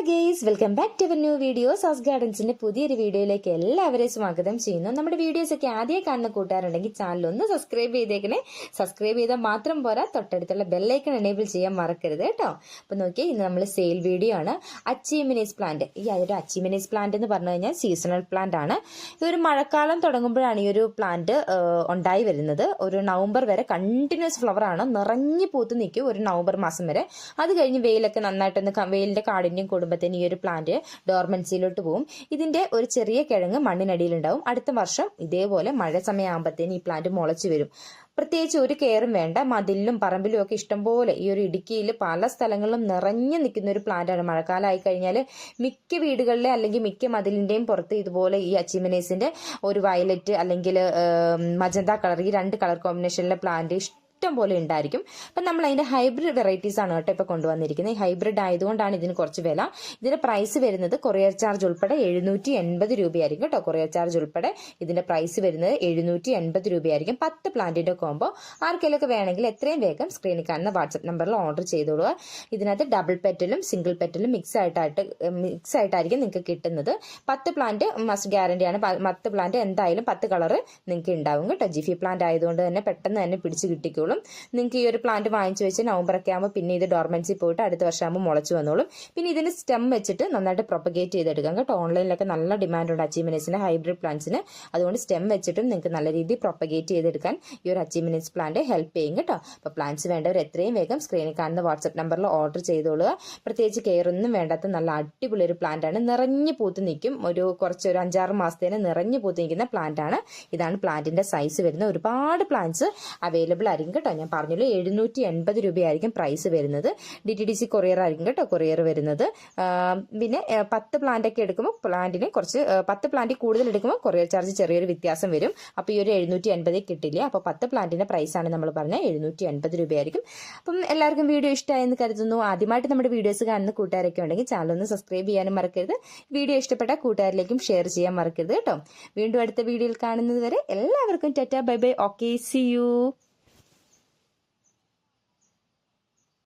Guys, welcome back to our new video. സോസ് ഗാർഡൻസിന്റെ പുതിയൊരു വീഡിയോയിലേക്ക് എല്ലാവരെയും സ്വാഗതം ചെയ്യുന്നു. നമ്മുടെ വീഡിയോസ് ഒക്കെ ആദ്യം കാണുന്ന കൂട്ടുകാരുണ്ടെങ്കിൽ ചാനൽ ഒന്ന് സബ്സ്ക്രൈബ് ചെയ്തേക്കണേ. സബ്സ്ക്രൈബ് ചെയ്താൽ മാത്രം പോരാ, തൊട്ടടുത്തുള്ള ബെല്ലൈക്കൺ എനേബിൾ ചെയ്യാൻ മറക്കരുത് കേട്ടോ. അപ്പൊ നോക്കിയേ, ഇന്ന് നമ്മൾ സെയിൽ വീഡിയോ ആണ്. അച്ചീമിനീസ് പ്ലാന്റ്. ഈ ഒരു അച്ചീമിനീസ് പ്ലാന്റ് എന്ന് പറഞ്ഞു കഴിഞ്ഞാൽ സീസണൽ പ്ലാന്റ് ആണ്. ഇതൊരു മഴക്കാലം തുടങ്ങുമ്പോഴാണ് ഈ ഒരു പ്ലാന്റ് ഉണ്ടായി വരുന്നത്. ഒരു നവംബർ വരെ കണ്ടിന്യൂസ് ഫ്ലവർ ആണ്, നിറഞ്ഞു പൂത്ത് നിൽക്കും ഒരു നവംബർ മാസം വരെ. അത് കഴിഞ്ഞ് വെയിലൊക്കെ നന്നായിട്ടൊന്ന് വെയിലിന്റെ കാഠിന്യം കൂടുമ്പോഴത്തേന് ഈ ഒരു പ്ലാന്റ് ഡോർമൻസിയിലോട്ട് പോകും. ഇതിന്റെ ഒരു ചെറിയ കിഴങ്ങ് മണ്ണിനടിയിലുണ്ടാവും. അടുത്ത വർഷം ഇതേപോലെ മഴ സമയമാകുമ്പോഴത്തേന് ഈ പ്ലാന്റ് മുളച്ചു വരും. പ്രത്യേകിച്ച് ഒരു കെയറും വേണ്ട. മതിലിലും പറമ്പിലും ഒക്കെ ഇഷ്ടംപോലെ ഈ ഒരു ഇടുക്കിയിൽ പല സ്ഥലങ്ങളിലും നിറഞ്ഞു നിൽക്കുന്ന ഒരു പ്ലാന്റ് ആണ്. മഴക്കാലമായി കഴിഞ്ഞാൽ മിക്ക വീടുകളിലെ അല്ലെങ്കിൽ മിക്ക മതിലിന്റെയും പുറത്ത് ഇതുപോലെ ഈ അച്ചീമിനേസിന്റെ ഒരു വയലറ്റ് അല്ലെങ്കിൽ മജന്ത കളർ, ഈ രണ്ട് കളർ കോമ്പിനേഷനിലെ പ്ലാന്റ് ഇഷ്ടം പോലെ ഉണ്ടായിരിക്കും. അപ്പം നമ്മൾ അതിന്റെ ഹൈബ്രിഡ് വെറൈറ്റീസ് ആണ് കേട്ടോ ഇപ്പൊ കൊണ്ടുവന്നിരിക്കുന്നത്. ഈ ഹൈബ്രിഡ് ആയതുകൊണ്ടാണ് ഇതിന് കുറച്ച് വില. ഇതിന്റെ പ്രൈസ് വരുന്നത് കൊറിയർ ചാർജ് ഉൾപ്പെടെ 780 രൂപയായിരിക്കും കേട്ടോ. കൊറിയർ ചാർജ് ഉൾപ്പെടെ ഇതിന്റെ പ്രൈസ് വരുന്നത് 780 രൂപയായിരിക്കും. 10 പ്ലാന്റിന്റെ കോംബോ. ആർക്കെങ്കിലൊക്കെ വേണമെങ്കിൽ എത്രയും വേഗം സ്ക്രീനിൽ കാണുന്ന വാട്സ്ആപ്പ് നമ്പറിൽ ഓർഡർ ചെയ്തോളുക. ഇതിനകത്ത് ഡബിൾ പെറ്റലും സിംഗിൾ പെറ്റലും മിക്സ് ആയിട്ടായിരിക്കും നിങ്ങൾക്ക് കിട്ടുന്നത്. 10 പ്ലാന്റ് മസ്റ്റ് ഗ്യാരണ്ടിയാണ്. 10 പ്ലാന്റ് എന്തായാലും 10 കളർ നിങ്ങൾക്ക് ഉണ്ടാവും കേട്ടോ. ജിഫി പ്ലാന്റ് ആയതുകൊണ്ട് തന്നെ പെട്ടെന്ന് തന്നെ പിടിച്ച് കിട്ടിക്കോളും. നിങ്ങൾക്ക് ഈ ഒരു പ്ലാന്റ് വാങ്ങിച്ചു വെച്ച് നവംബറൊക്കെ ആകുമ്പോൾ പിന്നെ ഇത് ഡോർമൻസി പോയിട്ട് അടുത്ത വർഷമാകുമ്പോൾ മുളച്ചു വന്നോളും. പിന്നെ ഇതിന് സ്റ്റെം വെച്ചിട്ട് നന്നായിട്ട് പ്രൊപ്പഗേറ്റ് ചെയ്തെടുക്കാം കേട്ടോ. ഓൺലൈനിലൊക്കെ നല്ല ഡിമാൻഡ് ഉണ്ട് അച്ചീമിനസിന്, ഹൈബ്രിഡ് പ്ലാന്റ്സിന്. അതുകൊണ്ട് സ്റ്റെം വെച്ചിട്ടും നിങ്ങൾക്ക് നല്ല രീതിയിൽ പ്രൊപ്പഗേറ്റ് ചെയ്തെടുക്കാൻ ഈ ഒരു അച്ചീമിനസ് പ്ലാന്റ് ഹെൽപ്പ് ചെയ്യും കേട്ടോ. അപ്പോൾ പ്ലാന്റ്സ് വേണ്ടവർ എത്രയും വേഗം സ്ക്രീനിൽ കാണുന്ന വാട്സ്ആപ്പ് നമ്പറിൽ ഓർഡർ ചെയ്തോളുക. പ്രത്യേകിച്ച് കെയർ ഒന്നും വേണ്ടാത്ത നല്ല അടിപൊളി ഒരു പ്ലാന്റ് ആണ്. നിറഞ്ഞു പൂത്ത് നിൽക്കും. ഒരു 5-6 മാസത്തേന് നിറഞ്ഞു പൂത്ത് നിൽക്കുന്ന പ്ലാന്റ് ആണ്. ഇതാണ് പ്ലാന്റിന്റെ സൈസ് വരുന്നത്. ഒരുപാട് പ്ലാന്റ്സ് അവൈലബിൾ ആയിരിക്കും കേട്ടോ. ഞാൻ പറഞ്ഞല്ലോ 780 രൂപയായിരിക്കും പ്രൈസ് വരുന്നത്. DTDC കൊറിയർ ആയിരിക്കും കേട്ടോ കൊറിയർ വരുന്നത്. പിന്നെ 10 പ്ലാന്റ് ഒക്കെ എടുക്കുമ്പോൾ പ്ലാന്റിന് കുറച്ച് 10 പ്ലാന്റ് കൂടുതൽ എടുക്കുമ്പോൾ കൊറിയർ ചാർജ് ചെറിയൊരു വ്യത്യാസം വരും. അപ്പോൾ ഈ ഒരു 780 കിട്ടില്ല. അപ്പോൾ 10 പ്ലാന്റിന്റെ പ്രൈസ് ആണ് നമ്മൾ പറഞ്ഞത് 780 രൂപയായിരിക്കും. അപ്പം എല്ലാവർക്കും വീഡിയോ ഇഷ്ടമായെന്ന് കരുതുന്നു. ആദ്യമായിട്ട് നമ്മുടെ വീഡിയോസ് കാണുന്ന കൂട്ടുകാരൊക്കെ ഉണ്ടെങ്കിൽ ചാനൽ ഒന്ന് സബ്സ്ക്രൈബ് ചെയ്യാനും മറക്കരുത്. വീഡിയോ ഇഷ്ടപ്പെട്ട കൂട്ടുകാരിലേക്കും ഷെയർ ചെയ്യാൻ മറക്കരുത് കേട്ടോ. വീണ്ടും അടുത്ത വീഡിയോയിൽ കാണുന്നത് വരെ എല്ലാവർക്കും tata, bye bye, okay, see U.